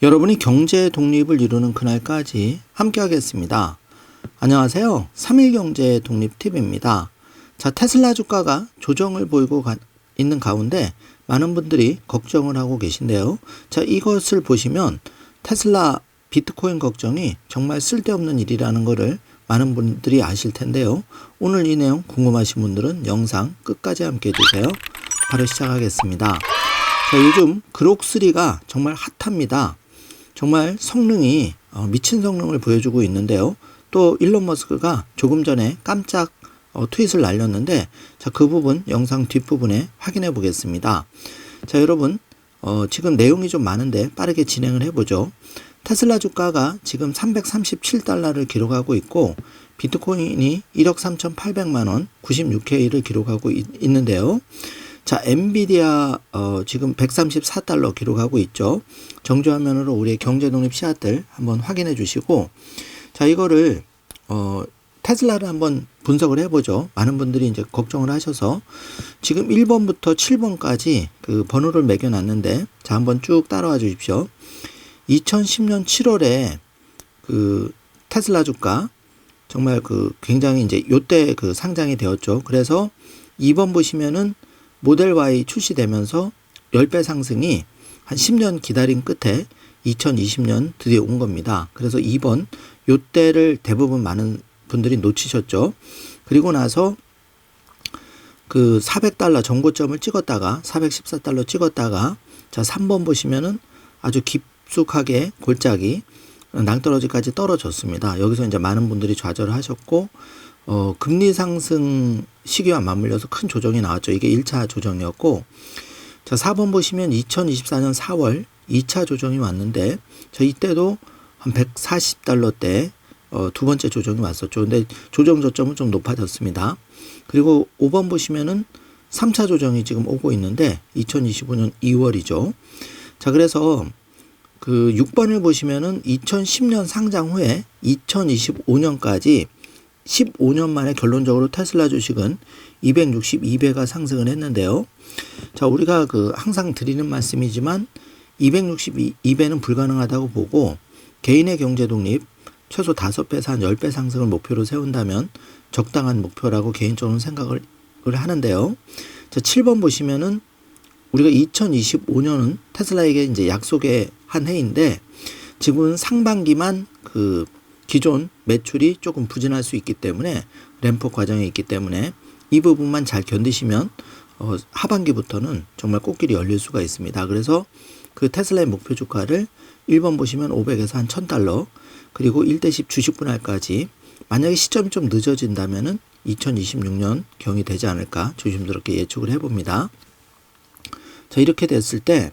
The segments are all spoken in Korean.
여러분이 경제 독립을 이루는 그날까지 함께 하겠습니다. 안녕하세요. 3일 경제 독립 팁입니다. 자, 테슬라 주가가 조정을 보이고 있는 가운데 많은 분들이 걱정을 하고 계신데요. 자, 이것을 보시면 테슬라 비트코인 걱정이 정말 쓸데없는 일이라는 것을 많은 분들이 아실 텐데요. 오늘 이 내용 궁금하신 분들은 영상 끝까지 함께 해주세요. 바로 시작하겠습니다. 자, 요즘 그록3가 정말 핫합니다. 정말 성능이 미친 성능을 보여주고 있는데요. 또 일론 머스크가 조금 전에 깜짝 트윗을 날렸는데, 자, 그 부분 영상 뒷부분에 확인해 보겠습니다. 자, 여러분, 지금 내용이 좀 많은데 빠르게 진행을 해보죠. 테슬라 주가가 지금 337달러를 기록하고 있고, 비트코인이 1억 3,800만 원 96K를 기록하고 있는데요. 자, 엔비디아 지금 134달러 기록하고 있죠. 정주화면으로 우리의 경제독립 씨앗들 한번 확인해 주시고, 자, 이거를 테슬라를 한번 분석을 해보죠. 많은 분들이 이제 걱정을 하셔서 지금 1번부터 7번까지 그 번호를 매겨놨는데, 자, 한번 쭉 따라와 주십시오. 2010년 7월에 그 테슬라 주가 정말 그 굉장히 이제 요때 그 상장이 되었죠. 그래서 2번 보시면은 모델 Y 출시되면서 10배 상승이 한 10년 기다린 끝에 2020년 드디어 온 겁니다. 그래서 2번 요때를 대부분 많은 분들이 놓치셨죠. 그리고 나서 그 400달러 전고점을 찍었다가 414달러 찍었다가, 자, 3번 보시면은 아주 깊숙하게 골짜기 낭떠러지까지 떨어졌습니다. 여기서 이제 많은 분들이 좌절을 하셨고, 금리 상승 시기와 맞물려서 큰 조정이 나왔죠. 이게 1차 조정이었고, 자, 4번 보시면 2024년 4월 2차 조정이 왔는데, 자, 이때도 한 140달러대 두 번째 조정이 왔었죠. 근데 조정 저점은 좀 높아졌습니다. 그리고 5번 보시면은 3차 조정이 지금 오고 있는데 2025년 2월이죠. 자, 그래서 그 6번을 보시면은 2010년 상장 후에 2025년까지 15년 만에 결론적으로 테슬라 주식은 262배가 상승을 했는데요. 자, 우리가 그 항상 드리는 말씀이지만 262배는 불가능하다고 보고, 개인의 경제 독립 최소 5배에서 한 10배 상승을 목표로 세운다면 적당한 목표라고 개인적으로 생각을 하는데요. 자, 7번 보시면은 우리가 2025년은 테슬라에게 이제 약속의 한 해인데, 지금은 상반기만 그 기존 매출이 조금 부진할 수 있기 때문에, 램프 과정에 있기 때문에 이 부분만 잘 견디시면 하반기부터는 정말 꽃길이 열릴 수가 있습니다. 그래서 그 테슬라의 목표 주가를 1번 보시면 500에서 한 1000달러, 그리고 1대10 주식 분할까지, 만약에 시점이 좀 늦어진다면은 2026년 경이 되지 않을까 조심스럽게 예측을 해봅니다. 자, 이렇게 됐을 때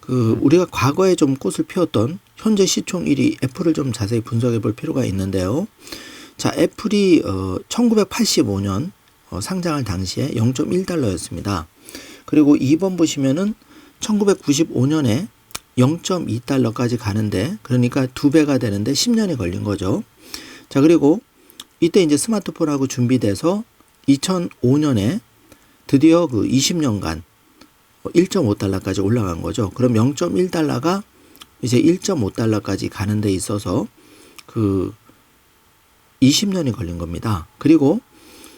그 우리가 과거에 좀 꽃을 피웠던 현재 시총 1위 애플을 좀 자세히 분석해 볼 필요가 있는데요. 자, 애플이 1985년 상장할 당시에 0.1달러였습니다. 그리고 2번 보시면은 1995년에 0.2달러까지 가는데, 그러니까 2배가 되는데 10년이 걸린 거죠. 자, 그리고 이때 이제 스마트폰하고 준비돼서 2005년에 드디어 그 20년간 1.5달러까지 올라간 거죠. 그럼 0.1달러가 이제 1.5달러까지 가는 데 있어서 그 20년이 걸린 겁니다. 그리고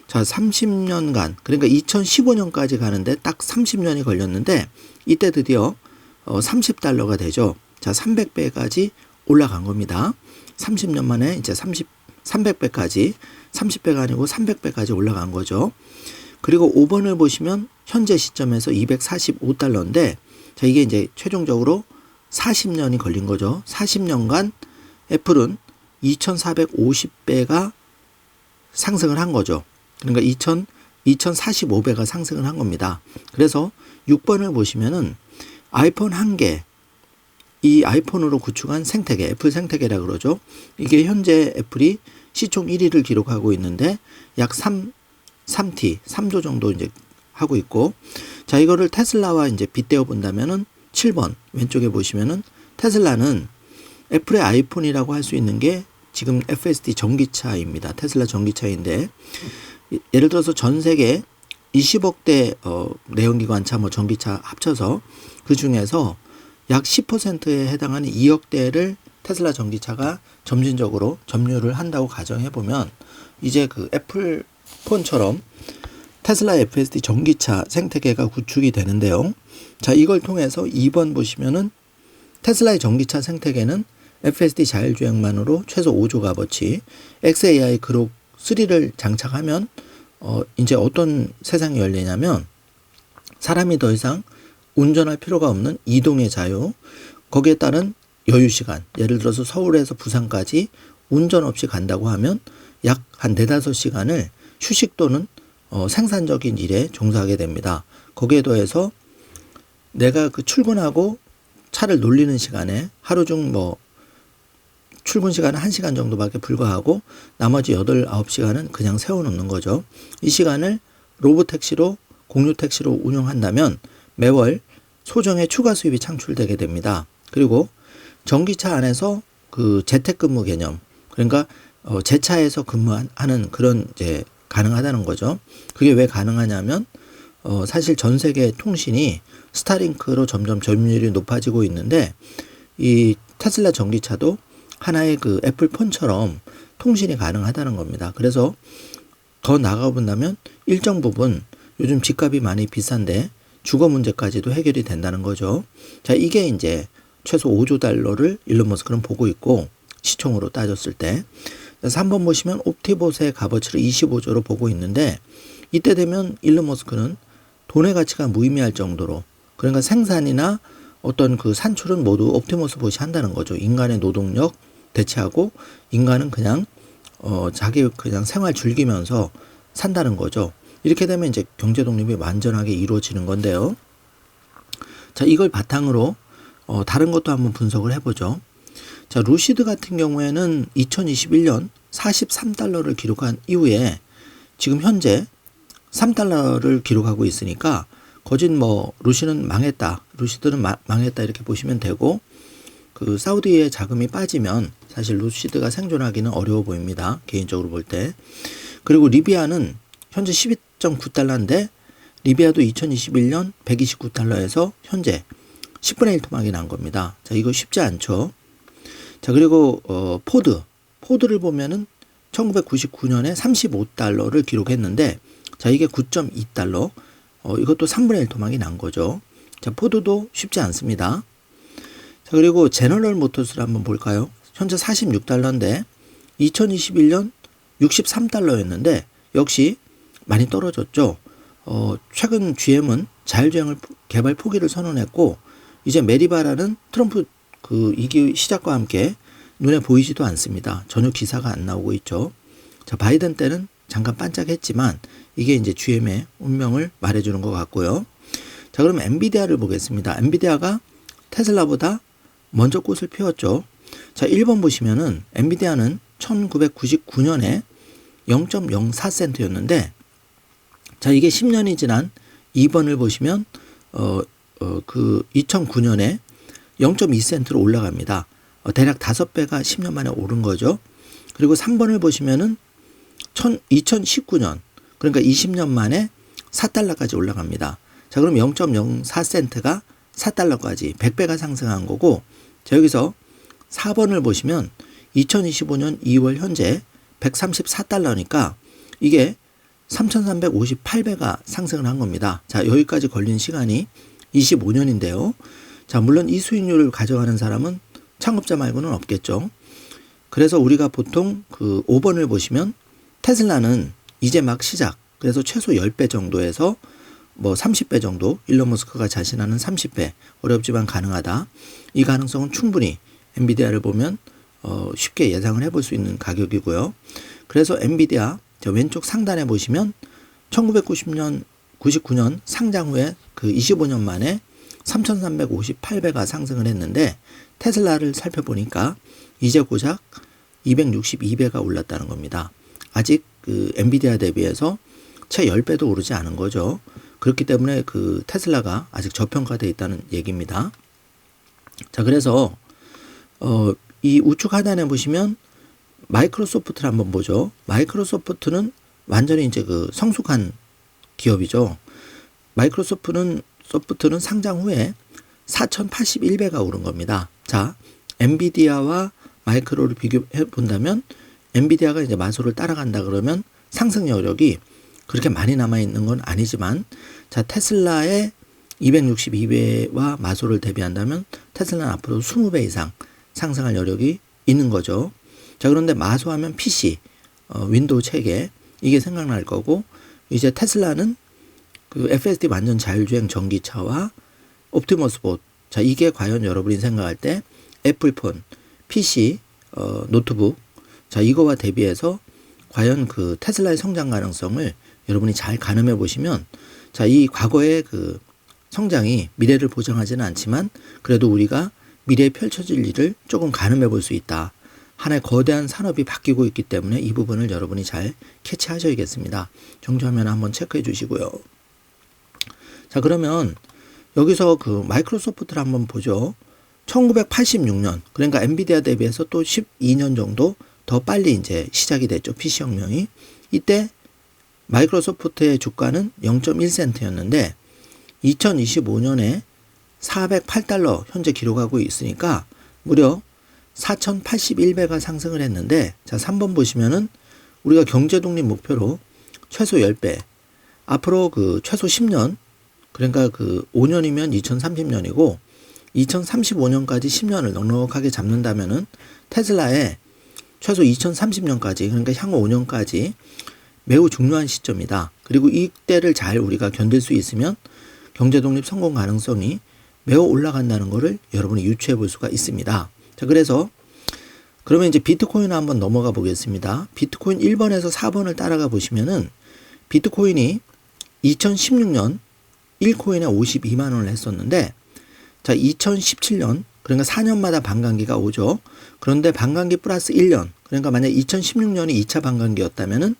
자, 30년간, 그러니까 2015년까지 가는데 딱 30년이 걸렸는데, 이때 드디어 30달러가 되죠. 자, 300배까지 올라간 겁니다. 30년 만에 이제 300배까지, 30배가 아니고 300배까지 올라간 거죠. 그리고 5번을 보시면 현재 시점에서 245달러인데, 자, 이게 이제 최종적으로 40년이 걸린 거죠. 40년간 애플은 2450배가 상승을 한 거죠. 그러니까 2045배가 상승을 한 겁니다. 그래서 6번을 보시면은 아이폰 한 개, 이 아이폰으로 구축한 생태계, 애플 생태계라 그러죠. 이게 현재 애플이 시총 1위를 기록하고 있는데 약 3조 정도 이제 하고 있고, 자, 이거를 테슬라와 이제 빗대어 본다면은 7번 왼쪽에 보시면은 테슬라는 애플의 아이폰이라고 할 수 있는 게 지금 FSD 전기차입니다. 테슬라 전기차인데, 예를 들어서 전 세계 20억대 내연기관차 뭐 전기차 합쳐서 그 중에서 약 10%에 해당하는 2억 대를 테슬라 전기차가 점진적으로 점유를 한다고 가정해보면 이제 그 애플폰처럼 테슬라 FSD 전기차 생태계가 구축이 되는데요. 자, 이걸 통해서 2번 보시면은 테슬라의 전기차 생태계는 FSD 자율주행만으로 최소 5조 값어치, XAI 그룹 3를 장착하면 이제 어떤 세상이 열리냐면 사람이 더 이상 운전할 필요가 없는 이동의 자유, 거기에 따른 여유 시간, 예를 들어서 서울에서 부산까지 운전 없이 간다고 하면 약 한 4-5시간을 휴식 또는 생산적인 일에 종사하게 됩니다. 거기에 더해서 내가 그 출근하고 차를 놀리는 시간에 하루 중 출근 시간은 1시간 정도밖에 불과하고 나머지 8-9시간은 그냥 세워놓는 거죠. 이 시간을 로보택시로 공유택시로 운영한다면 매월 소정의 추가 수입이 창출되게 됩니다. 그리고 전기차 안에서 그 재택근무 개념, 그러니까 제 차에서 근무하는 그런 이제 가능하다는 거죠. 그게 왜 가능하냐면 사실 전 세계 통신이 스타링크로 점점 점유율이 높아지고 있는데 이 테슬라 전기차도 하나의 그 애플폰처럼 통신이 가능하다는 겁니다. 그래서 더 나아가 본다면 일정 부분 요즘 집값이 많이 비싼데 주거 문제까지도 해결이 된다는 거죠. 자, 이게 이제 최소 5조 달러를 일론 머스크는 보고 있고 시총으로 따졌을 때. 그래서 한번 보시면 옵티봇의 값어치를 25조로 보고 있는데 이때 되면 일론 머스크는 돈의 가치가 무의미할 정도로, 그러니까 생산이나 어떤 그 산출은 모두 옵티머스봇이 한다는 거죠. 인간의 노동력 대체하고 인간은 그냥 자기 그냥 생활 즐기면서 산다는 거죠. 이렇게 되면 이제 경제 독립이 완전하게 이루어지는 건데요. 자, 이걸 바탕으로 다른 것도 한번 분석을 해보죠. 자, 루시드 같은 경우에는 2021년 43달러를 기록한 이후에 지금 현재 3달러를 기록하고 있으니까 거진 루시드는 망했다 이렇게 보시면 되고, 그 사우디의 자금이 빠지면 사실 루시드가 생존하기는 어려워 보입니다. 개인적으로 볼 때. 그리고 리비아는 현재 12.9달러인데 리비아도 2021년 129달러에서 현재 10분의 1 토막이 난 겁니다. 자, 이거 쉽지 않죠. 자, 그리고 포드를 보면은 1999년에 35달러를 기록했는데 자, 이게 9.2달러. 이것도 3분의 1 토막이 난 거죠. 자, 포드도 쉽지 않습니다. 자, 그리고 제너럴 모터스를 한번 볼까요? 현재 46달러인데 2021년 63달러였는데 역시 많이 떨어졌죠. 최근 GM은 자율주행을 개발 포기를 선언했고 이제 메리바라는 트럼프 그 이기 시작과 함께 눈에 보이지도 않습니다. 전혀 기사가 안 나오고 있죠. 자, 바이든 때는 잠깐 반짝했지만 이게 이제 GM의 운명을 말해주는 것 같고요. 자, 그럼 엔비디아를 보겠습니다. 엔비디아가 테슬라보다 먼저 꽃을 피웠죠. 자, 1번 보시면은 엔비디아는 1999년에 0.04센트였는데 자, 이게 10년이 지난 2번을 보시면 그 2009년에 0.2센트로 올라갑니다. 대략 5배가 10년 만에 오른 거죠. 그리고 3번을 보시면은 2019년, 그러니까 20년 만에 4달러까지 올라갑니다. 자, 그럼 0.04센트가 4달러까지 100배가 상승한 거고, 자, 여기서 4번을 보시면 2025년 2월 현재 134달러니까 이게 3,358배가 상승을 한 겁니다. 자, 여기까지 걸린 시간이 25년인데요. 자, 물론 이 수익률을 가져가는 사람은 창업자 말고는 없겠죠. 그래서 우리가 보통 그 5번을 보시면 테슬라는 이제 막 시작, 그래서 최소 10배 정도에서 30배 정도, 일론 머스크가 자신하는 30배, 어렵지만 가능하다. 이 가능성은 충분히 엔비디아를 보면 쉽게 예상을 해볼 수 있는 가격이고요. 그래서 엔비디아 저 왼쪽 상단에 보시면 1999년 상장 후에 그 25년 만에 3,358배가 상승을 했는데 테슬라를 살펴보니까 이제 고작 262배가 올랐다는 겁니다. 아직 그 엔비디아 대비해서 채 10배도 오르지 않은 거죠. 그렇기 때문에 그 테슬라가 아직 저평가되어 있다는 얘기입니다. 자, 그래서 이 우측 하단에 보시면 마이크로소프트를 한번 보죠. 마이크로소프트는 완전히 이제 그 성숙한 기업이죠. 마이크로소프트는 상장 후에 4081배가 오른 겁니다. 자, 엔비디아와 마이크로를 비교해 본다면 엔비디아가 이제 마소를 따라간다 그러면 상승 여력이 그렇게 많이 남아 있는 건 아니지만, 자, 테슬라의 262배와 마소를 대비한다면 테슬라는 앞으로 20배 이상 상승할 여력이 있는 거죠. 자, 그런데 마소하면 PC, 윈도우 체계, 이게 생각날 거고, 이제 테슬라는 그 FSD 완전 자율주행 전기차와 옵티머스 봇. 자, 이게 과연 여러분이 생각할 때 애플폰, PC, 노트북, 자, 이거와 대비해서 과연 그 테슬라의 성장 가능성을 여러분이 잘 가늠해 보시면, 자, 이 과거의 그 성장이 미래를 보장하지는 않지만 그래도 우리가 미래에 펼쳐질 일을 조금 가늠해 볼 수 있다. 하나의 거대한 산업이 바뀌고 있기 때문에 이 부분을 여러분이 잘 캐치하셔야겠습니다. 정주화면 한번 체크해 주시고요. 자, 그러면 여기서 그 마이크로소프트를 한번 보죠. 1986년, 그러니까 엔비디아 대비해서 또 12년 정도 더 빨리 이제 시작이 됐죠. PC혁명이. 이때 마이크로소프트의 주가는 0.1센트였는데 2025년에 408달러 현재 기록하고 있으니까 무려 4081배가 상승을 했는데, 자, 3번 보시면은 우리가 경제 독립 목표로 최소 10배, 앞으로 그 최소 10년, 그러니까 그 5년이면 2030년이고 2035년까지 10년을 넉넉하게 잡는다면은 테슬라의 최소 2030년까지, 그러니까 향후 5년까지 매우 중요한 시점이다. 그리고 이때를 잘 우리가 견딜 수 있으면 경제 독립 성공 가능성이 매우 올라간다는 것을 여러분이 유추해 볼 수가 있습니다. 자, 그래서 그러면 이제 비트코인 한번 넘어가 보겠습니다. 비트코인 1번에서 4번을 따라가 보시면은 비트코인이 2016년 1코인에 52만 원을 했었는데, 자, 2017년, 그러니까 4년마다 반감기가 오죠. 그런데 반감기 플러스 1년, 그러니까 만약 2016년이 2차 반감기였다면은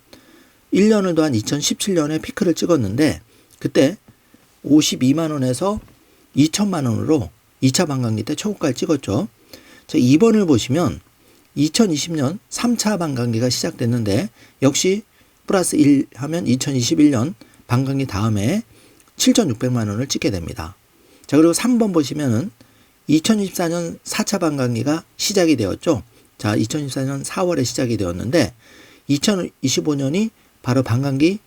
1년을 더한 2017년에 피크를 찍었는데, 그때 52만 원에서 2천만 원으로 2차 반감기 때 초고가를 찍었죠. 자, 2번을 보시면 2020년 3차 반감기가 시작됐는데 역시 플러스 1 하면 2021년 반감기 다음에 7,600만 원을 찍게 됩니다. 자, 그리고 3번 보시면은 2024년 4차 반감기가 시작이 되었죠. 자, 2024년 4월에 시작이 되었는데 2025년이 바로 반감기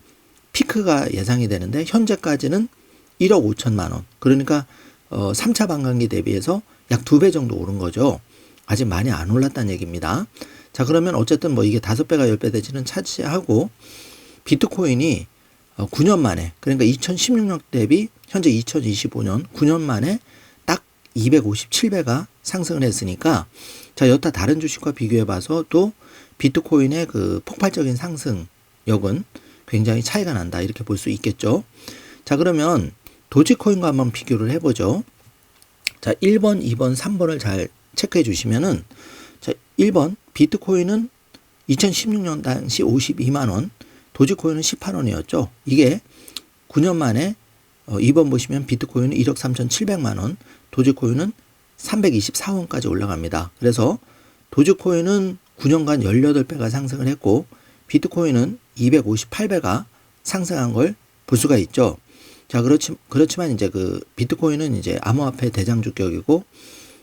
피크가 예상이 되는데 현재까지는 1억 5천만 원. 그러니까 3차 반감기 대비해서 약 2배 정도 오른 거죠. 아직 많이 안 올랐다는 얘기입니다. 자, 그러면 어쨌든 뭐 이게 5배가 10배 되지는 차지하고 비트코인이 9년 만에, 그러니까 2016년 대비 현재 2025년 9년 만에 딱 257배가 상승을 했으니까, 자, 여타 다른 주식과 비교해 봐서 또 비트코인의 그 폭발적인 상승력은 굉장히 차이가 난다, 이렇게 볼 수 있겠죠. 자, 그러면 도지코인과 한번 비교를 해보죠. 자, 1번, 2번, 3번을 잘 체크해 주시면은, 자, 1번 비트코인은 2016년 당시 52만 원, 도지코인은 18원이었죠. 이게 9년 만에 2번 보시면 비트코인은 1억 3,700만 원, 도지코인은 324원까지 올라갑니다. 그래서 도지코인은 9년간 18배가 상승을 했고 비트코인은 258배가 상승한 걸 볼 수가 있죠. 자, 그렇지만 이제 그 비트코인은 이제 암호화폐 대장주격이고,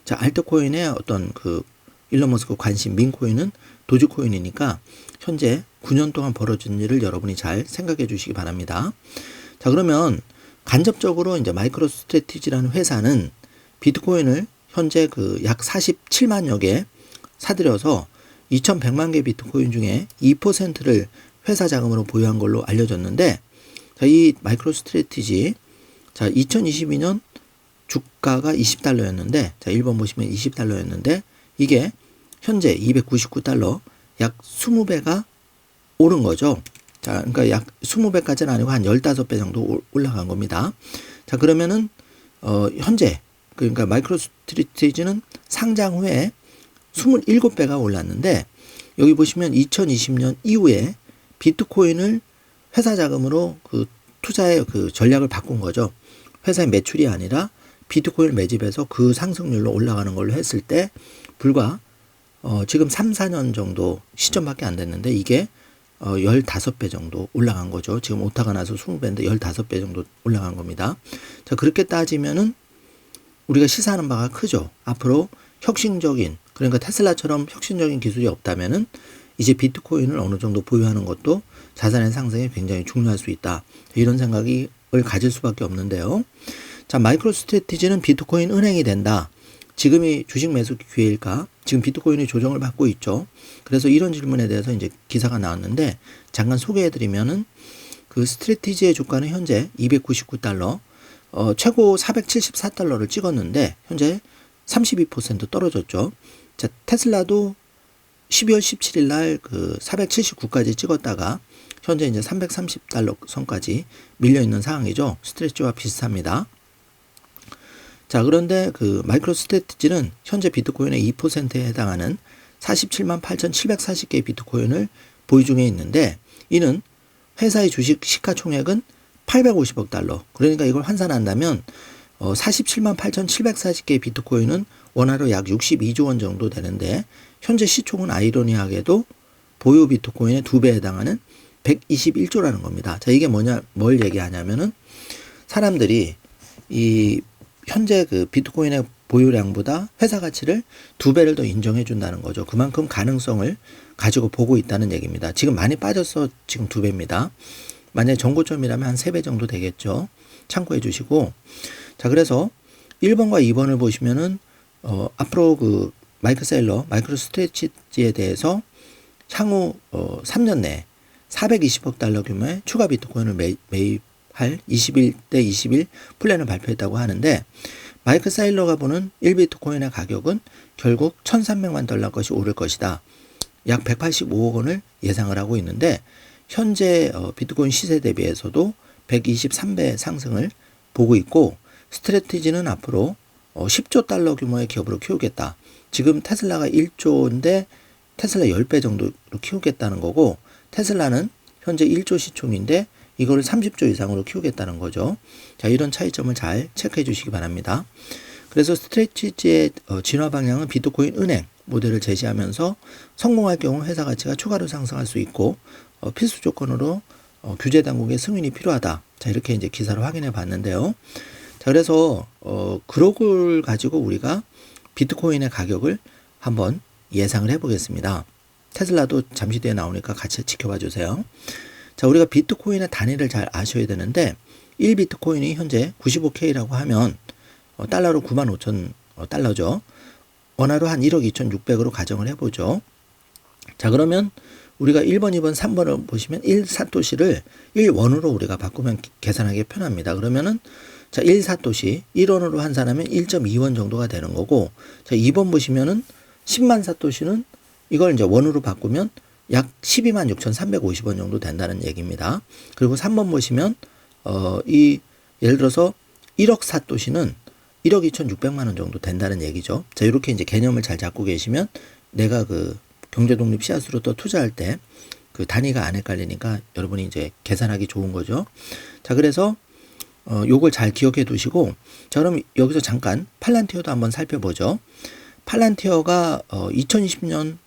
자, 알트코인의 어떤 그 일론 머스크 관심 민코인은 도지코인이니까 현재 9년 동안 벌어진 일을 여러분이 잘 생각해 주시기 바랍니다. 자, 그러면 간접적으로 이제 마이크로 스트래티지라는 회사는 비트코인을 현재 그 약 47만여 개 사들여서 2,100만 개 비트코인 중에 2%를 회사 자금으로 보유한 걸로 알려졌는데, 자, 이 마이크로 스트래티지, 자, 2022년 주가가 20달러였는데, 자, 1번 보시면 20달러였는데, 이게 현재 299달러, 약 20배가 오른 거죠. 자, 그러니까 약 20배까지는 아니고 한 15배 정도 올라간 겁니다. 자, 그러면은, 현재, 그러니까 마이크로 스트래티지는 상장 후에 27배가 올랐는데, 여기 보시면 2020년 이후에 비트코인을 회사 자금으로 그 투자의 그 전략을 바꾼 거죠. 회사의 매출이 아니라 비트코인을 매집해서 그 상승률로 올라가는 걸로 했을 때 불과 지금 3, 4년 정도 시점밖에 안 됐는데 이게 15배 정도 올라간 거죠. 지금 오타가 나서 20배인데 15배 정도 올라간 겁니다. 자, 그렇게 따지면은 우리가 시사하는 바가 크죠. 앞으로 혁신적인, 그러니까 테슬라처럼 혁신적인 기술이 없다면은 이제 비트코인을 어느 정도 보유하는 것도 자산의 상승에 굉장히 중요할 수 있다. 이런 생각을 가질 수밖에 없는데요. 자, 마이크로 스트래티지는 비트코인 은행이 된다. 지금이 주식 매수 기회일까? 지금 비트코인이 조정을 받고 있죠. 그래서 이런 질문에 대해서 이제 기사가 나왔는데 잠깐 소개해드리면은 그 스트래티지의 주가는 현재 299달러, 최고 474달러를 찍었는데 현재 32% 떨어졌죠. 자, 테슬라도 12월 17일 날 그 479까지 찍었다가 현재 이제 330달러 선까지 밀려 있는 상황이죠. 스트레치와 비슷합니다. 자, 그런데 그 마이크로 스트래티지는 현재 비트코인의 2%에 해당하는 47만 8,740개의 비트코인을 보유 중에 있는데 이는 회사의 주식 시가총액은 850억 달러. 그러니까 이걸 환산한다면 47만 8,740개의 비트코인은 원화로 약 62조 원 정도 되는데 현재 시총은 아이러니하게도 보유 비트코인의 2배에 해당하는 121조라는 겁니다. 자, 이게 뭘 얘기하냐면은 사람들이 이 현재 그 비트코인의 보유량보다 회사 가치를 2배를 더 인정해 준다는 거죠. 그만큼 가능성을 가지고 보고 있다는 얘기입니다. 지금 많이 빠져서 지금 2배입니다. 만약에 정고점이라면 한 3배 정도 되겠죠. 참고해 주시고. 자, 그래서 1번과 2번을 보시면은 앞으로 그 마이크로 스트래티지에 대해서 향후 3년 내에 420억 달러 규모의 추가 비트코인을 매입할 21대 21 플랜을 발표했다고 하는데 마이크 사일러가 보는 1비트코인의 가격은 결국 1,300만 달러 것이 오를 것이다. 약 185억 원을 예상을 하고 있는데 현재 비트코인 시세 대비해서도 123배 상승을 보고 있고 스트래티지는 앞으로 10조 달러 규모의 기업으로 키우겠다. 지금 테슬라가 1조인데 테슬라 10배 정도로 키우겠다는 거고 테슬라는 현재 1조 시총인데 이거를 30조 이상으로 키우겠다는 거죠. 자, 이런 차이점을 잘 체크해 주시기 바랍니다. 그래서 스트래티지의 진화 방향은 비트코인 은행 모델을 제시하면서 성공할 경우 회사 가치가 추가로 상승할 수 있고 필수 조건으로 규제 당국의 승인이 필요하다. 자, 이렇게 이제 기사를 확인해 봤는데요. 자, 그래서 그lok을 가지고 우리가 비트코인의 가격을 한번 예상을 해 보겠습니다. 테슬라도 잠시 뒤에 나오니까 같이 지켜봐 주세요. 자, 우리가 비트코인의 단위를 잘 아셔야 되는데 1비트코인이 현재 95K라고 하면 달러로 95,000 달러죠. 원화로 한 1억 2,600으로 가정을 해보죠. 자, 그러면 우리가 1번, 2번, 3번을 보시면 1사토시를 1원으로 우리가 바꾸면 계산하기 편합니다. 그러면은 자, 1사토시 1원으로 환산하면 1.2원 정도가 되는 거고 자, 2번 보시면은 10만 사토시는 이걸 이제 원으로 바꾸면 약 12만 6,350원 정도 된다는 얘기입니다. 그리고 3번 보시면 예를 들어서 1억 사토시는 1억 2,600만 원 정도 된다는 얘기죠. 자, 이렇게 이제 개념을 잘 잡고 계시면 내가 그 경제독립 씨앗으로 또 투자할 때 그 단위가 안 헷갈리니까 여러분이 이제 계산하기 좋은 거죠. 자, 그래서 요걸 잘 기억해 두시고 자, 그럼 여기서 잠깐 팔란티어도 한번 살펴보죠. 팔란티어가 2020년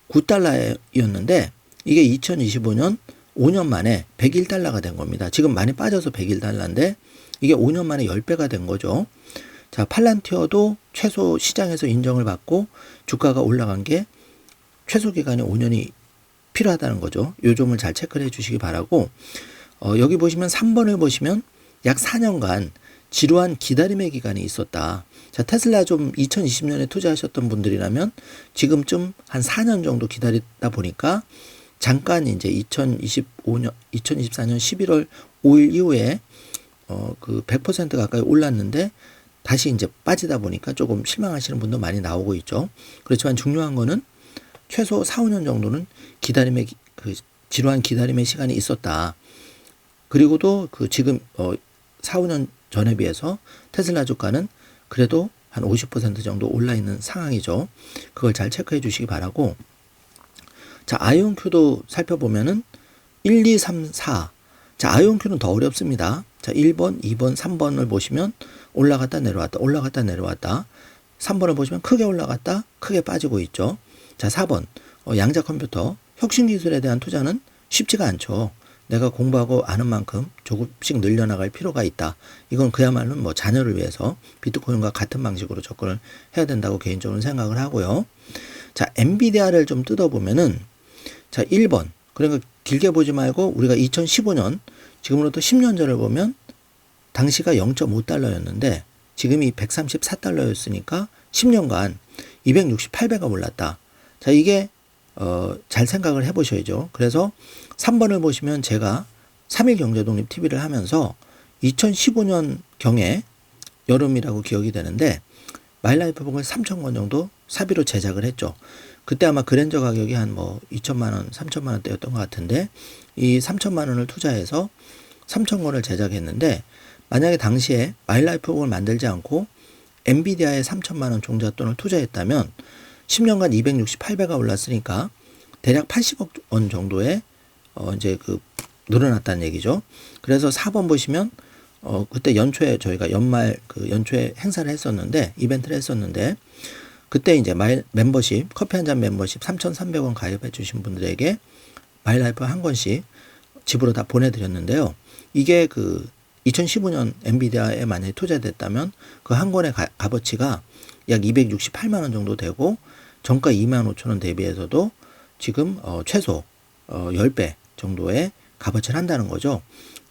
9달러였는데 이게 2025년 5년 만에 101달러가 된 겁니다. 지금 많이 빠져서 101달러인데 이게 5년 만에 10배가 된 거죠. 자, 팔란티어도 최소 시장에서 인정을 받고 주가가 올라간 게 최소 기간이 5년이 필요하다는 거죠. 요 점을 잘 체크를 해 주시기 바라고 여기 보시면 3번을 보시면 약 4년간 지루한 기다림의 기간이 있었다. 자, 테슬라 좀 2020년에 투자하셨던 분들이라면 지금쯤 한 4년 정도 기다리다 보니까 잠깐 이제 2024년 11월 5일 이후에 그 100% 가까이 올랐는데 다시 이제 빠지다 보니까 조금 실망하시는 분도 많이 나오고 있죠. 그렇지만 중요한 거는 최소 4, 5년 정도는 기다림의 그 지루한 기다림의 시간이 있었다. 그리고도 그 지금 4, 5년 전에 비해서 테슬라 주가는 그래도 한 50% 정도 올라 있는 상황이죠. 그걸 잘 체크해 주시기 바라고. 자, 아이온큐도 살펴보면은 1, 2, 3, 4. 자, 아이온큐는 더 어렵습니다. 자, 1번, 2번, 3번을 보시면 올라갔다 내려왔다, 올라갔다 내려왔다. 3번을 보시면 크게 올라갔다, 크게 빠지고 있죠. 자, 4번. 양자 컴퓨터. 혁신 기술에 대한 투자는 쉽지가 않죠. 내가 공부하고 아는 만큼 조금씩 늘려나갈 필요가 있다. 이건 그야말로 뭐 자녀를 위해서 비트코인과 같은 방식으로 접근을 해야 된다고 개인적으로 생각을 하고요. 자, 엔비디아를 좀 뜯어보면은, 자, 1번. 그러니까 길게 보지 말고 우리가 2015년, 지금으로부터 10년 전을 보면 당시가 0.5달러였는데 지금이 134달러였으니까 10년간 268배가 올랐다. 자, 이게 잘 생각을 해보셔야죠. 그래서 3번을 보시면 제가 3일 경제독립 TV를 하면서 2015년 경에 여름이라고 기억이 되는데 마이라이프북을 3,000권 정도 사비로 제작을 했죠. 그때 아마 그랜저 가격이 한 뭐 2천만 원, 3천만 원대였던 것 같은데 이 3천만 원을 투자해서 3,000권을 제작했는데 만약에 당시에 마이라이프북을 만들지 않고 엔비디아에 3천만 원 종잣돈을 투자했다면 10년간 268배가 올랐으니까 대략 80억 원 정도의 이제 늘어났다는 얘기죠. 그래서 4번 보시면 그때 연초에 저희가 연말 연초에 행사를 했었는데 이벤트를 했었는데 그때 이제 멤버십 커피 한 잔 멤버십 3,300원 가입해 주신 분들에게 마이라이프 한 권씩 집으로 다 보내드렸는데요. 이게 2015년 엔비디아에 만약에 투자됐다면 그 한 권의 값어치가 약 268만 원 정도 되고 정가 2만 5천 원 대비해서도 지금 최소 10배 정도의 값어치를 한다는 거죠.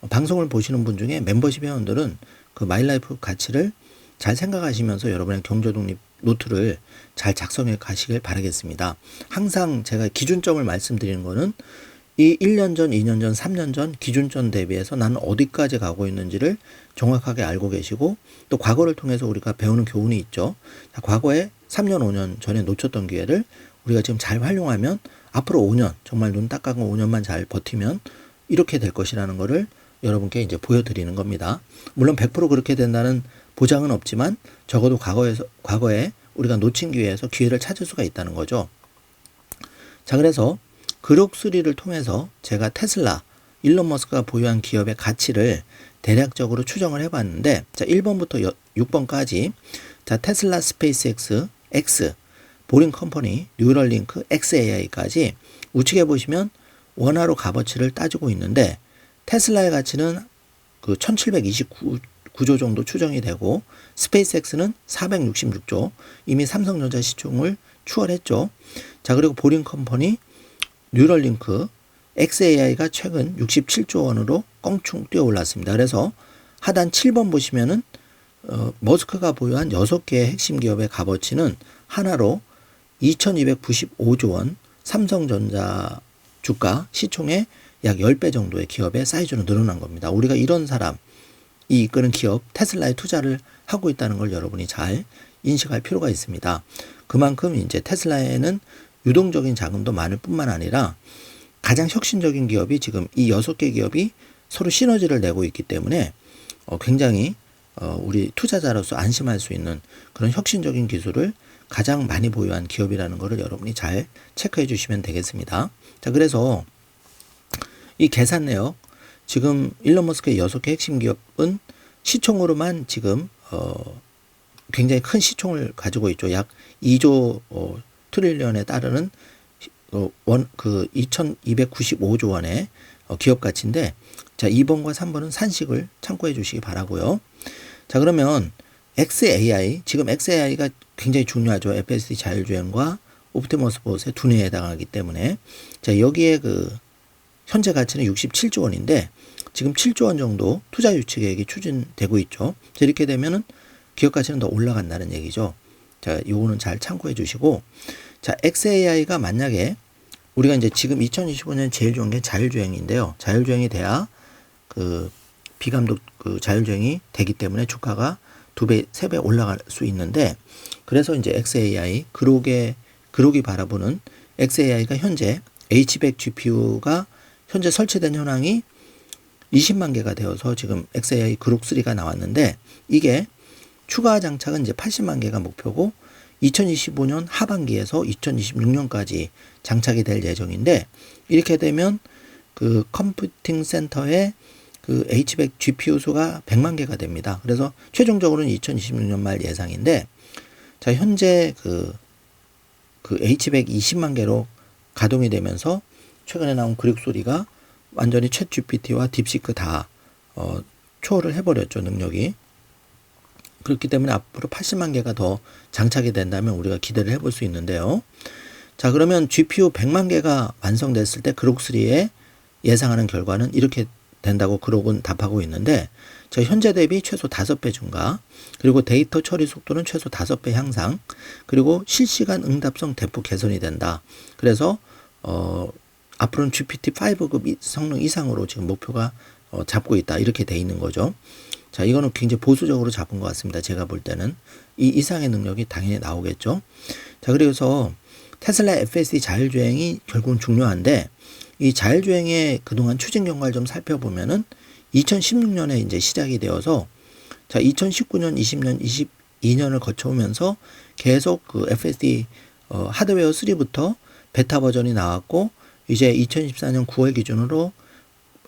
방송을 보시는 분 중에 멤버십 회원들은 그 마이라이프 가치를 잘 생각하시면서 여러분의 경제독립 노트를 잘 작성해 가시길 바라겠습니다. 항상 제가 기준점을 말씀드리는 거는 이 1년 전, 2년 전, 3년 전 기준점 대비해서 나는 어디까지 가고 있는지를 정확하게 알고 계시고 또 과거를 통해서 우리가 배우는 교훈이 있죠. 자, 과거에 3년, 5년 전에 놓쳤던 기회를 우리가 지금 잘 활용하면 앞으로 5년, 정말 눈 딱 감고 5년만 잘 버티면 이렇게 될 것이라는 거를 여러분께 이제 보여드리는 겁니다. 물론 100% 그렇게 된다는 보장은 없지만 적어도 과거에 우리가 놓친 기회에서 기회를 찾을 수가 있다는 거죠. 자, 그래서 그룹3를 통해서 제가 테슬라, 일론 머스크가 보유한 기업의 가치를 대략적으로 추정을 해봤는데, 자, 1번부터 6번까지, 자, 테슬라, 스페이스X, X, 보링 컴퍼니, 뉴럴링크, XAI까지 우측에 보시면 원화로 값어치를 따지고 있는데, 테슬라의 가치는 1729조 정도 추정이 되고, 스페이스X는 466조, 이미 삼성전자 시총을 추월했죠. 자, 그리고 보링 컴퍼니, 뉴럴링크, XAI가 최근 67조 원으로 껑충 뛰어올랐습니다. 그래서 하단 7번 보시면은 머스크가 보유한 6개의 핵심 기업의 값어치는 하나로 2295조 원, 삼성전자 주가 시총의 약 10배 정도의 기업의 사이즈로 늘어난 겁니다. 우리가 이런 사람이 이끄는 기업 테슬라에 투자를 하고 있다는 걸 여러분이 잘 인식할 필요가 있습니다. 그만큼 이제 테슬라에는 유동적인 자금도 많을 뿐만 아니라 가장 혁신적인 기업이 지금 이 6개 기업이 서로 시너지를 내고 있기 때문에 굉장히 우리 투자자로서 안심할 수 있는 그런 혁신적인 기술을 가장 많이 보유한 기업이라는 것을 여러분이 잘 체크해 주시면 되겠습니다. 자, 그래서 이 계산 내역 지금 일론 머스크의 6개 핵심 기업은 시총으로만 지금 굉장히 큰 시총을 가지고 있죠. 약 2조 트릴리언에 따르는 2295조 원의 기업 가치인데, 자, 2번과 3번은 산식을 참고해 주시기 바라고요. 자, 그러면 XAI, 지금 XAI가 굉장히 중요하죠. FSD 자율주행과 옵티머스 봇의 두뇌에 해당하기 때문에. 자, 여기에 현재 가치는 67조 원인데 지금 7조 원 정도 투자 유치 계획이 추진되고 있죠. 자, 이렇게 되면은 기업 가치는 더 올라간다는 얘기죠. 자, 요거는 잘 참고해 주시고, 자, XAI가 만약에 우리가 이제 지금 2025년 제일 좋은 게 자율주행인데요. 자율주행이 돼야 비감독 자율주행이 되기 때문에 주가가 2배, 3배 올라갈 수 있는데, 그래서 이제 XAI, 그록이 바라보는 XAI가 현재 H100 GPU가 현재 설치된 현황이 20만 개가 되어서 지금 XAI 그록3가 나왔는데, 이게 추가 장착은 이제 80만 개가 목표고 2025년 하반기에서 2026년까지 장착이 될 예정인데, 이렇게 되면 컴퓨팅 센터의 H100 GPU 수가 100만 개가 됩니다. 그래서 최종적으로는 2026년 말 예상인데, 자, 현재 H100 20만 개로 가동이 되면서 최근에 나온 그릭 소리가 완전히 챗 GPT와 딥시크 다 초월을 해버렸죠, 능력이. 그렇기 때문에 앞으로 80만 개가 더 장착이 된다면 우리가 기대를 해볼 수 있는데요. 자, 그러면 GPU 100만 개가 완성됐을 때 그록3의 예상하는 결과는 이렇게 된다고 그록은 답하고 있는데, 자, 현재 대비 최소 5배 증가, 그리고 데이터 처리 속도는 최소 5배 향상, 그리고 실시간 응답성 대폭 개선이 된다. 그래서 앞으로는 GPT-5급 성능 이상으로 지금 목표가 잡고 있다, 이렇게 돼 있는 거죠. 자, 이거는 굉장히 보수적으로 잡은 것 같습니다. 제가 볼 때는 이 이상의 능력이 당연히 나오겠죠. 자, 그래서 테슬라 FSD 자율주행이 결국은 중요한데, 이 자율주행의 그동안 추진 경과를 좀 살펴보면은 2016년에 이제 시작이 되어서, 자, 2019년, 20년, 22년을 거쳐오면서 계속 그 FSD 하드웨어 3부터 베타 버전이 나왔고, 이제 2024년 9월 기준으로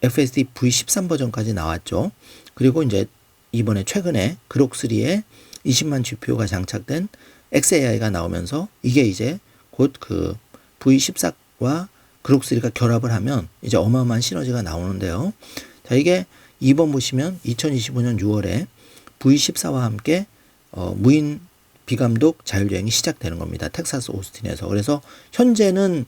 FSD V13 버전까지 나왔죠. 그리고 이제 이번에 최근에 그록3에 20만 GPU가 장착된 xAI가 나오면서 이게 이제 곧 그 V14와 그록3가 결합을 하면 이제 어마어마한 시너지가 나오는데요. 자, 이게 2번 보시면 2025년 6월에 V14와 함께 무인 비감독 자율주행이 시작되는 겁니다. 텍사스 오스틴에서. 그래서 현재는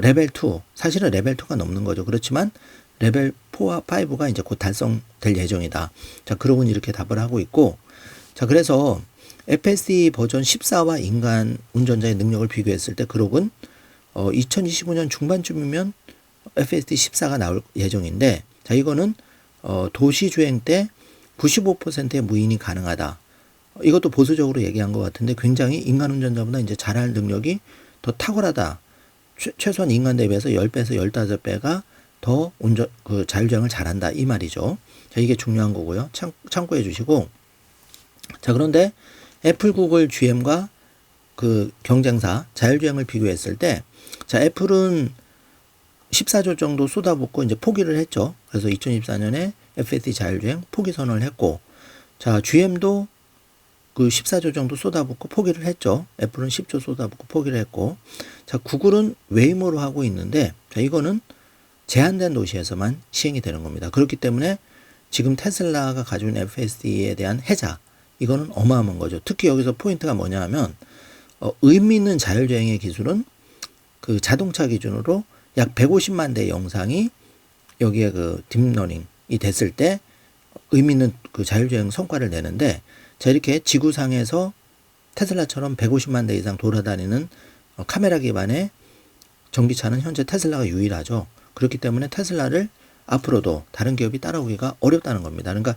레벨 2, 사실은 레벨 2가 넘는 거죠. 그렇지만 레벨 4와 5가 이제 곧 달성될 예정이다. 자, 그러군 이렇게 답을 하고 있고, 자, 그래서 FSD 버전 14와 인간 운전자의 능력을 비교했을 때 그록은 2025년 중반쯤이면 FSD 14가 나올 예정인데, 자, 이거는 도시 주행 때 95%의 무인이 가능하다. 이것도 보수적으로 얘기한 것 같은데 굉장히 인간 운전자보다 이제 잘할 능력이 더 탁월하다. 최소한 인간 대비해서 10배에서 15배가 더 자율주행을 잘한다, 이 말이죠. 자, 이게 중요한 거고요. 참고해 주시고. 자, 그런데 애플, 구글, GM과 그 경쟁사 자율주행을 비교했을 때, 자, 애플은 14조 정도 쏟아붓고 이제 포기를 했죠. 그래서 2024년에 FSD 자율주행 포기 선언을 했고, 자, GM도 그 14조 정도 쏟아붓고 포기를 했죠. 애플은 10조 쏟아붓고 포기를 했고, 자, 구글은 웨이모로 하고 있는데, 자, 이거는 제한된 도시에서만 시행이 되는 겁니다. 그렇기 때문에 지금 테슬라가 가지고 있는 FSD에 대한 혜자, 이거는 어마어마한 거죠. 특히 여기서 포인트가 뭐냐 하면, 의미 있는 자율주행의 기술은 그 자동차 기준으로 약 150만 대의 영상이 여기에 그 딥러닝이 됐을 때 의미 있는 그 자율주행 성과를 내는데, 자, 이렇게 지구상에서 테슬라처럼 150만 대 이상 돌아다니는 카메라 기반의 전기차는 현재 테슬라가 유일하죠. 그렇기 때문에 테슬라를 앞으로도 다른 기업이 따라오기가 어렵다는 겁니다. 그러니까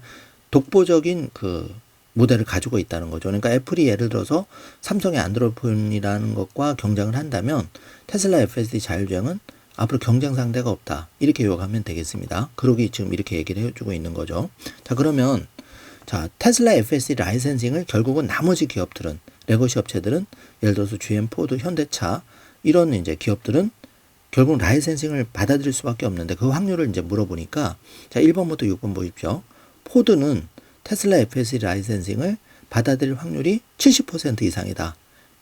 독보적인 그 모델을 가지고 있다는 거죠. 그러니까 애플이 예를 들어서 삼성의 안드로이드폰이라는 것과 경쟁을 한다면 테슬라 FSD 자율주행은 앞으로 경쟁 상대가 없다, 이렇게 요약하면 되겠습니다. 그러기 지금 이렇게 얘기를 해주고 있는 거죠. 자, 그러면 자, 테슬라 FSD 라이센싱을 결국은 나머지 기업들은, 레거시 업체들은, 예를 들어서 GM, 포드, 현대차 이런 이제 기업들은 결국 라이센싱을 받아들일 수밖에 없는데, 그 확률을 이제 물어보니까, 자, 1번부터 6번 보십시오. 포드는 테슬라 FSD 라이센싱을 받아들일 확률이 70% 이상이다.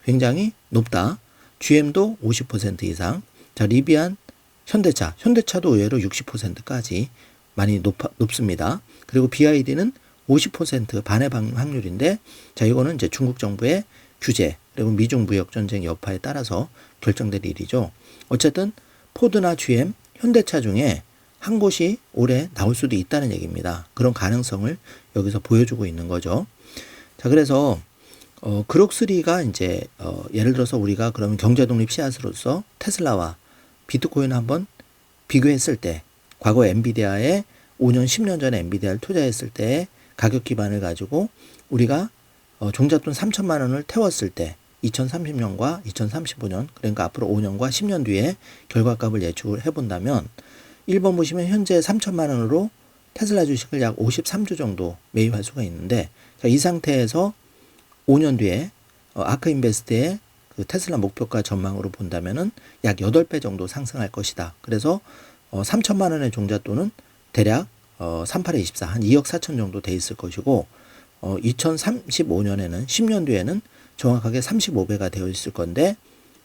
굉장히 높다. GM도 50% 이상. 자, 리비안, 현대차도 의외로 60%까지 많이 높습니다. 그리고 BYD는 50% 반의 확률인데, 자, 이거는 이제 중국 정부의 규제, 그리고 미중 무역 전쟁 여파에 따라서 결정될 일이죠. 어쨌든 포드나 GM, 현대차 중에 한 곳이 올해 나올 수도 있다는 얘기입니다. 그런 가능성을 여기서 보여주고 있는 거죠. 자, 그래서 그록3가 이제 예를 들어서 우리가 그러면 경제 독립 씨앗으로서 테슬라와 비트코인을 한번 비교했을 때, 과거 엔비디아에 5년, 10년 전에 엔비디아를 투자했을 때의 가격 기반을 가지고 우리가 종잣돈 3천만 원을 태웠을 때 2030년과 2035년, 그러니까 앞으로 5년과 10년 뒤에 결과값을 예측을 해본다면, 1번 보시면 현재 3천만 원으로 테슬라 주식을 약 53조 정도 매입할 수가 있는데, 자, 이 상태에서 5년 뒤에 아크인베스트의 그 테슬라 목표가 전망으로 본다면은 약 8배 정도 상승할 것이다. 그래서 3천만 원의 종잣돈은 대략 38에 24, 한 2억 4천 정도 돼 있을 것이고, 2035년에는 10년 뒤에는 정확하게 35배가 되어 있을 건데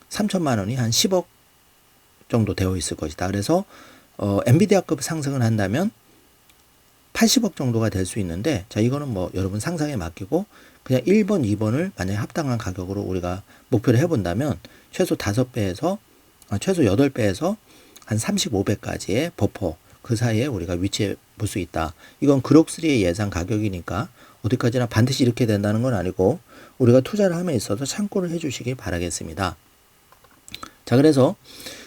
3천만 원이 한 10억 정도 되어 있을 것이다. 그래서 엔비디아급 상승을 한다면 80억 정도가 될 수 있는데, 자, 이거는 뭐 여러분 상상에 맡기고 그냥 1번, 2번을 만약에 합당한 가격으로 우리가 목표를 해본다면 최소 5배에서, 최소 8배에서 한 35배까지의 버퍼, 그 사이에 우리가 위치해 볼 수 있다. 이건 그록3의 예상 가격이니까 어디까지나 반드시 이렇게 된다는 건 아니고 우리가 투자를 함에 있어서 참고를 해 주시기 바라겠습니다. 자, 그래서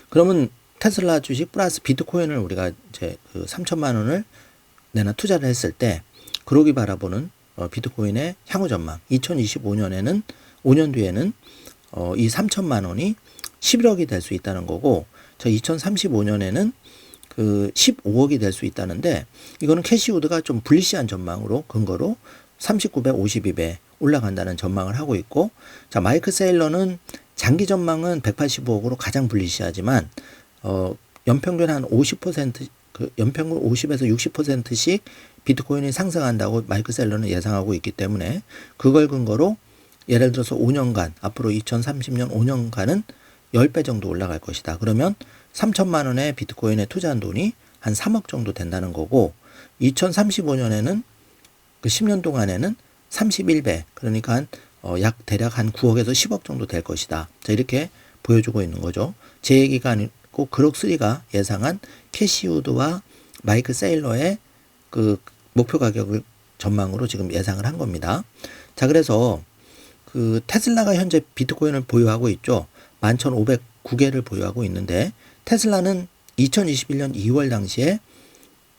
그러면 테슬라 주식 플러스 비트코인을 우리가 이제 그 3천만 원을 내나 투자를 했을 때 그록이 바라보는 비트코인의 향후 전망, 2025년에는 5년 뒤에는 이 3천만 원이 11억이 될 수 있다는 거고, 저 2035년에는 그 15억이 될 수 있다는데, 이거는 캐시우드가 좀 불리시한 전망으로 근거로 39배, 52배 올라간다는 전망을 하고 있고, 자, 마이크 세일러는 장기 전망은 185억으로 가장 불리시하지만 연평균 한 50%, 그 연평균 50에서 60%씩 비트코인이 상승한다고 마이크 셀러는 예상하고 있기 때문에 그걸 근거로 예를 들어서 5년간, 앞으로 2030년 5년간은 10배 정도 올라갈 것이다. 그러면 3천만 원의 비트코인에 투자한 돈이 한 3억 정도 된다는 거고, 2035년에는 그 10년 동안에는 31배, 그러니까 약 대략 한 9억에서 10억 정도 될 것이다. 자, 이렇게 보여주고 있는 거죠. 제 얘기가 아니고 그록3가 예상한 캐시우드와 마이크 세일러의 그 목표 가격을 전망으로 지금 예상을 한 겁니다. 자, 그래서 그 테슬라가 현재 비트코인을 보유하고 있죠. 11,509개를 보유하고 있는데, 테슬라는 2021년 2월 당시에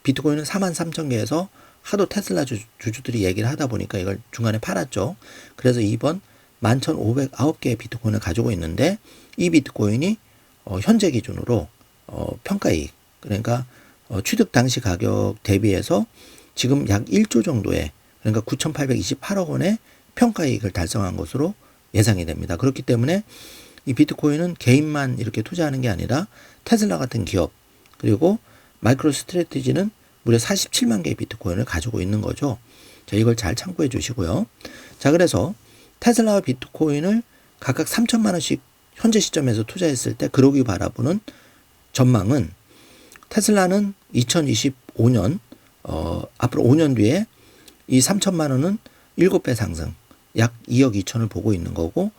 비트코인은 43,000개에서 하도 테슬라 주주들이 얘기를 하다 보니까 이걸 중간에 팔았죠. 그래서 이번 11,509개의 비트코인을 가지고 있는데, 이 비트코인이 현재 기준으로 평가이익, 그러니까 취득 당시 가격 대비해서 지금 약 1조 정도의, 그러니까 9,828억 원의 평가이익을 달성한 것으로 예상이 됩니다. 그렇기 때문에 이 비트코인은 개인만 이렇게 투자하는 게 아니라 테슬라 같은 기업, 그리고 마이크로 스트래티지는 무려 47만 개의 비트코인을 가지고 있는 거죠. 자, 이걸 잘 참고해 주시고요. 자, 그래서 테슬라와 비트코인을 각각 3천만 원씩 현재 시점에서 투자했을 때 그록이 바라보는 전망은, 테슬라는 2025년 앞으로 5년 뒤에 이 3천만 원은 7배 상승, 약 2억 2천을 보고 있는 거고,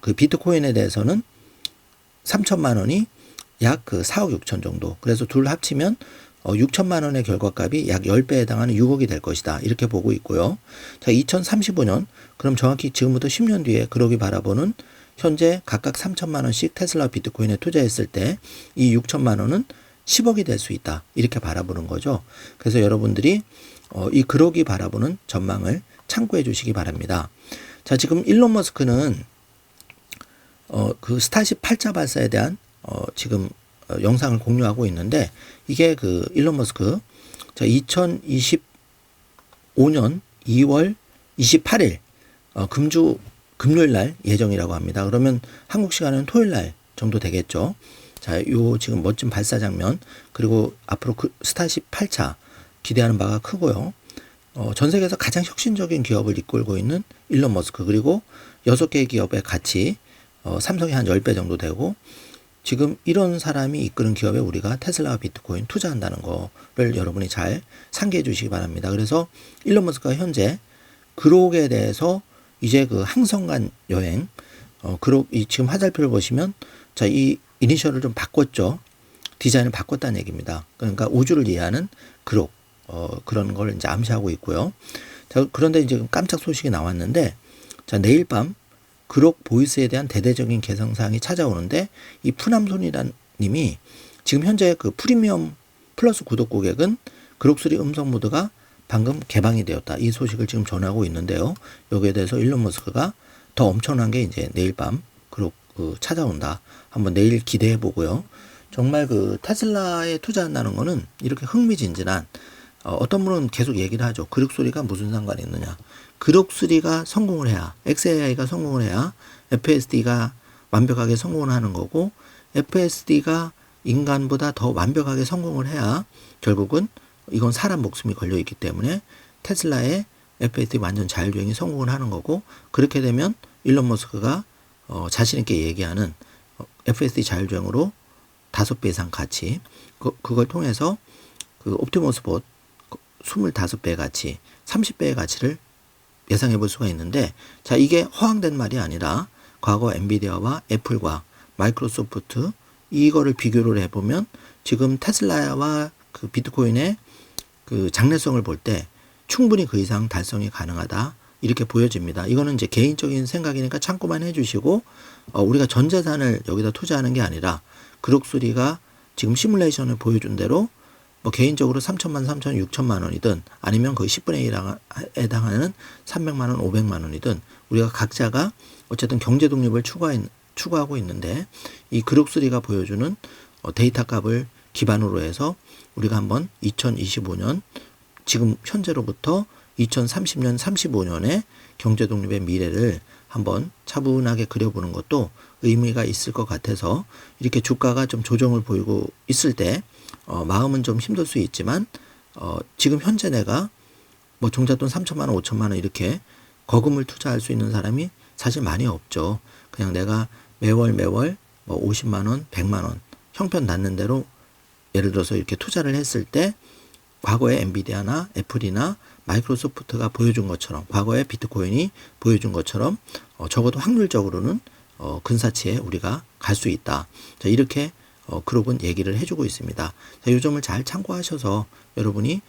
그 비트코인에 대해서는 3천만 원이 약 그 4억 6천 정도. 그래서 둘 합치면 6천만 원의 결과값이 약 10배에 해당하는 6억이 될 것이다. 이렇게 보고 있고요. 자, 2035년, 그럼 정확히 지금부터 10년 뒤에 그록이 바라보는 현재 각각 3천만 원씩 테슬라 비트코인에 투자했을 때 이 6천만 원은 10억이 될 수 있다. 이렇게 바라보는 거죠. 그래서 여러분들이 이 그록이 바라보는 전망을 참고해 주시기 바랍니다. 자, 지금 일론 머스크는 그 스타쉽 8자 발사에 대한 지금 영상을 공유하고 있는데, 이게 그 일론 머스크, 자, 2025년 2월 28일 금요일 날 예정이라고 합니다. 그러면 한국 시간은 토요일 날 정도 되겠죠. 자, 요 지금 멋진 발사 장면, 그리고 앞으로 그 스타쉽 8차 기대하는 바가 크고요. 전 세계에서 가장 혁신적인 기업을 이끌고 있는 일론 머스크, 그리고 6개의 기업의 가치, 삼성이 한 10배 정도 되고, 지금 이런 사람이 이끄는 기업에 우리가 테슬라와 비트코인 투자한다는 거를 여러분이 잘 상기해 주시기 바랍니다. 그래서 일론 머스크가 현재 그록에 대해서 이제 그 항성간 여행, 그록, 지금 화살표를 보시면, 자, 이 이니셜을 좀 바꿨죠. 디자인을 바꿨다는 얘기입니다. 그러니까 우주를 이해하는 그록, 그런 걸 이제 암시하고 있고요. 자, 그런데 이제 깜짝 소식이 나왔는데, 자, 내일 밤 그록 보이스에 대한 대대적인 개선사항이 찾아오는데, 이 푸남손이란 님이 지금 현재 그 프리미엄 플러스 구독 고객은 그록3 음성 모드가 방금 개방이 되었다. 이 소식을 지금 전하고 있는데요. 여기에 대해서 일론 머스크가 더 엄청난 게 이제 내일 밤 그록 찾아온다. 한번 내일 기대해 보고요. 정말 그 테슬라에 투자한다는 거는 이렇게 흥미진진한, 어떤 분은 계속 얘기를 하죠. 그록3가 무슨 상관이 있느냐. 그록3가 성공을 해야, XAI가 성공을 해야 FSD가 완벽하게 성공을 하는 거고, FSD가 인간보다 더 완벽하게 성공을 해야 결국은 이건 사람 목숨이 걸려 있기 때문에 테슬라의 FSD 완전 자율주행이 성공을 하는 거고, 그렇게 되면 일론 머스크가 자신 있게 얘기하는 FSD 자율주행으로 5배 이상 가치, 그걸 통해서 그 옵티머스 봇 25배의 가치, 30배의 가치를 예상해 볼 수가 있는데, 자, 이게 허황된 말이 아니라 과거 엔비디아와 애플과 마이크로소프트 이거를 비교를 해보면 지금 테슬라와 그 비트코인의 그 장래성을 볼 때 충분히 그 이상 달성이 가능하다, 이렇게 보여집니다. 이거는 이제 개인적인 생각이니까 참고만 해주시고, 우리가 전 재산을 여기다 투자하는 게 아니라 그럭스리가 지금 시뮬레이션을 보여준 대로 뭐 개인적으로 3천만, 3천, 6천만 원이든 아니면 거의 10분의 1에 해당하는 300만 원, 500만 원이든 우리가 각자가 어쨌든 경제 독립을 추구하고 있는데, 이 그룹3가 보여주는 데이터 값을 기반으로 해서 우리가 한번 2025년 지금 현재로부터 2030년, 35년의 경제 독립의 미래를 한번 차분하게 그려보는 것도 의미가 있을 것 같아서, 이렇게 주가가 좀 조정을 보이고 있을 때 마음은 좀 힘들 수 있지만, 지금 현재 내가 뭐 종잣돈 3천만 원, 5천만 원 이렇게 거금을 투자할 수 있는 사람이 사실 많이 없죠. 그냥 내가 매월 뭐 50만 원, 100만 원 형편 낳는 대로 예를 들어서 이렇게 투자를 했을 때 과거에 엔비디아나 애플이나 마이크로소프트가 보여준 것처럼, 과거에 비트코인이 보여준 것처럼 적어도 확률적으로는 근사치에 우리가 갈 수 있다. 자, 이렇게 그룹은 얘기를 해주고 있습니다. 자, 이 점을 잘 참고하셔서 여러분이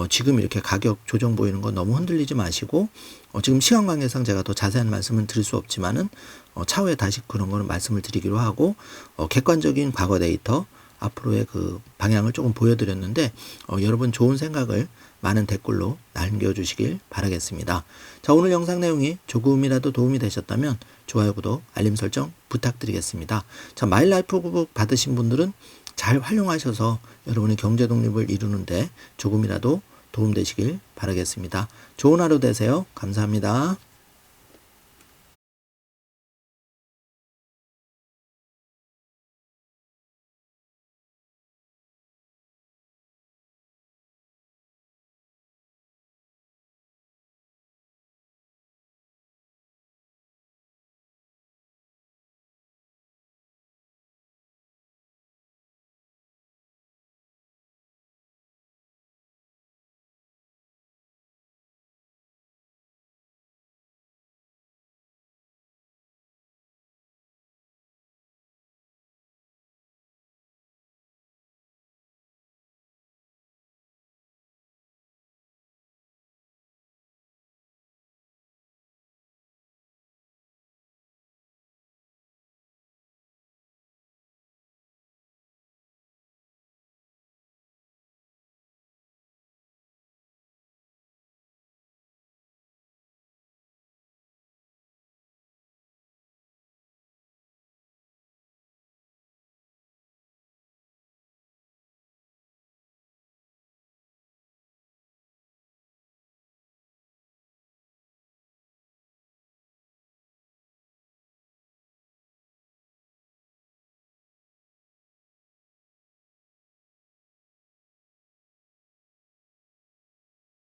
지금 이렇게 가격 조정 보이는 거 너무 흔들리지 마시고, 지금 시간 관계상 제가 더 자세한 말씀은 드릴 수 없지만은 차후에 다시 그런 거는 말씀을 드리기로 하고, 객관적인 과거 데이터 앞으로의 그 방향을 조금 보여드렸는데, 여러분 좋은 생각을 많은 댓글로 남겨주시길 바라겠습니다. 자, 오늘 영상 내용이 조금이라도 도움이 되셨다면 좋아요, 구독, 알림 설정 부탁드리겠습니다. 자, 마일라이프북 받으신 분들은 잘 활용하셔서 여러분의 경제 독립을 이루는데 조금이라도 도움되시길 바라겠습니다. 좋은 하루 되세요. 감사합니다.